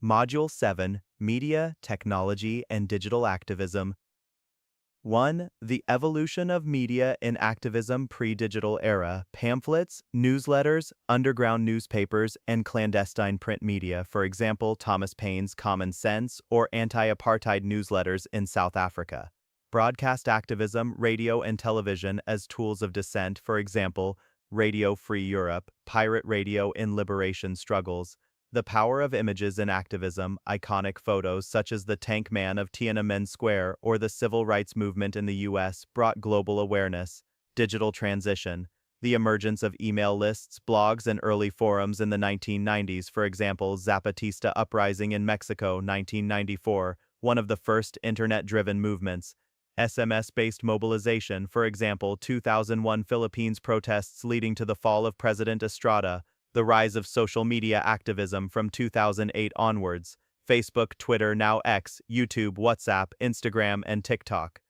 Module 7, Media, Technology, and Digital Activism. 1. The evolution of media in activism pre-digital era, pamphlets, newsletters, underground newspapers, and clandestine print media, for example, Thomas Paine's Common Sense or anti-apartheid newsletters in South Africa. Broadcast activism, radio and television as tools of dissent, for example, Radio Free Europe, pirate radio in liberation struggles. The power of images in activism, iconic photos such as the Tank Man of Tiananmen Square or the civil rights movement in the US brought global awareness. Digital transition. The emergence of email lists, blogs, and early forums in the 1990s, for example, Zapatista Uprising in Mexico, 1994, one of the first internet-driven movements. SMS-based mobilization, for example, 2001 Philippines protests leading to the fall of President Estrada. The rise of social media activism from 2008 onwards, Facebook, Twitter, now X, YouTube, WhatsApp, Instagram, and TikTok.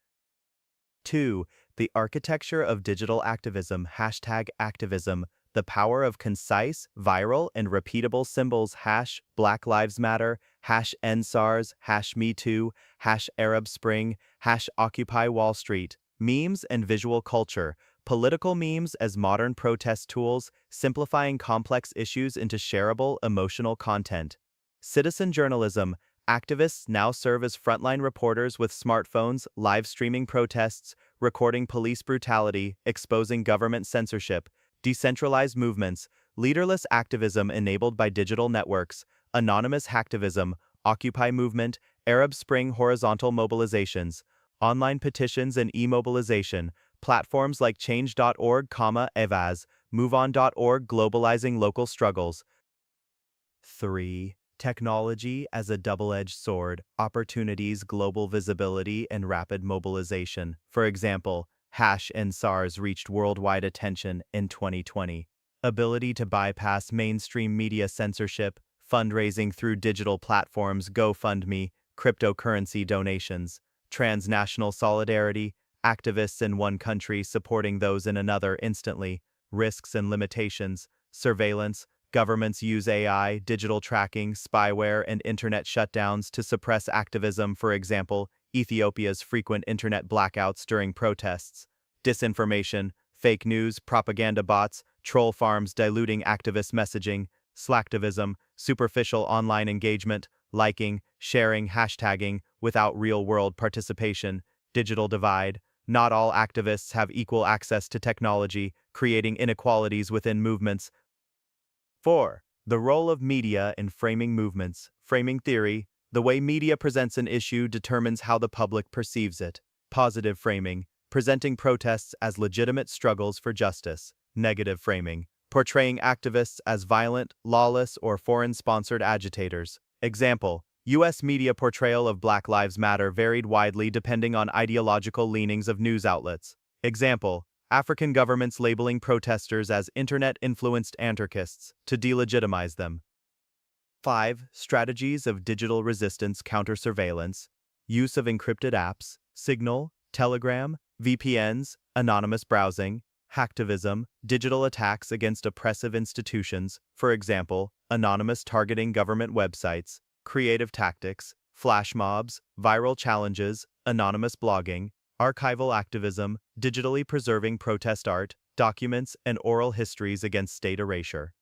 2. The architecture of digital activism, #activism, the power of concise, viral, and repeatable symbols, Black Lives Matter, #NSARS, #MeToo, #Arab Spring, #Occupy Wall Street, memes and visual culture. Political memes as modern protest tools, simplifying complex issues into shareable, emotional content. Citizen journalism. Activists now serve as frontline reporters with smartphones, live streaming protests, recording police brutality, exposing government censorship. Decentralized movements. Leaderless activism enabled by digital networks. Anonymous hacktivism, Occupy movement, Arab Spring horizontal mobilizations. Online petitions and e-mobilization. Platforms like change.org, Evaz, moveon.org globalizing local struggles. 3. Technology as a double-edged sword, opportunities, global visibility, and rapid mobilization. For example, #NSARS reached worldwide attention in 2020. Ability to bypass mainstream media censorship, fundraising through digital platforms, GoFundMe, cryptocurrency donations. Transnational solidarity, activists in one country supporting those in another instantly. Risks and limitations, surveillance, governments use AI, digital tracking, spyware, and internet shutdowns to suppress activism, for example, Ethiopia's frequent internet blackouts during protests. Disinformation, fake news, propaganda bots, troll farms diluting activist messaging. Slacktivism, superficial online engagement, liking, sharing, hashtagging, without real-world participation. Digital divide. Not all activists have equal access to technology, creating inequalities within movements. 4. The role of media in framing movements. Framing theory. The way media presents an issue determines how the public perceives it. Positive framing. Presenting protests as legitimate struggles for justice. Negative framing. Portraying activists as violent, lawless, or foreign-sponsored agitators. Example. U.S. media portrayal of Black Lives Matter varied widely depending on ideological leanings of news outlets. Example, African governments labeling protesters as internet-influenced anarchists to delegitimize them. 5. Strategies of digital resistance counter-surveillance. Use of encrypted apps, Signal, Telegram, VPNs, anonymous browsing, hacktivism, digital attacks against oppressive institutions, for example, anonymous targeting government websites. Creative tactics, flash mobs, viral challenges, anonymous blogging, archival activism, digitally preserving protest art, documents, and oral histories against state erasure.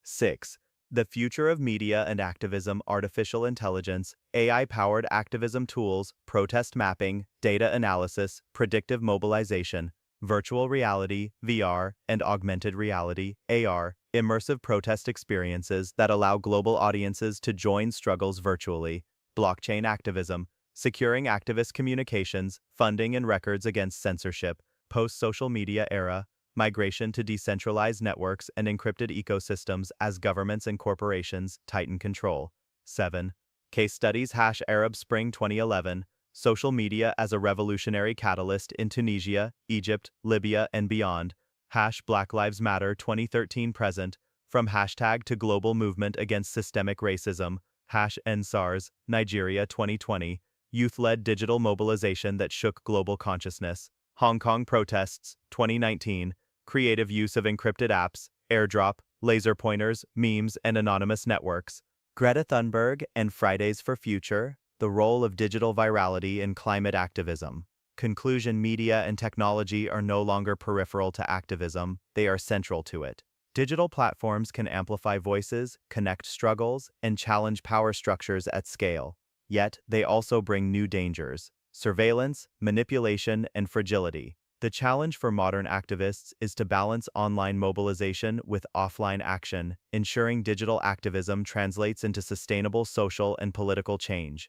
6. The future of media and activism, artificial intelligence, AI-powered activism tools, protest mapping, data analysis, predictive mobilization, virtual reality, VR, and augmented reality, AR, immersive protest experiences that allow global audiences to join struggles virtually. Blockchain activism, securing activist communications, funding and records against censorship. Post-social media era, migration to decentralized networks and encrypted ecosystems as governments and corporations tighten control. 7. Case studies #Arab Spring 2011, social media as a revolutionary catalyst in Tunisia, Egypt, Libya, and beyond. Black Lives Matter 2013 present, from hashtag to global movement against systemic racism. #NSARS, Nigeria 2020, youth-led digital mobilization that shook global consciousness. Hong Kong protests 2019, creative use of encrypted apps, airdrop, laser pointers, memes, and anonymous networks. Greta Thunberg and Fridays for Future, the role of digital virality in climate activism. Conclusion: media and technology are no longer peripheral to activism, they are central to it. Digital platforms can amplify voices, connect struggles, and challenge power structures at scale. Yet, they also bring new dangers: surveillance, manipulation, and fragility. The challenge for modern activists is to balance online mobilization with offline action, ensuring digital activism translates into sustainable social and political change.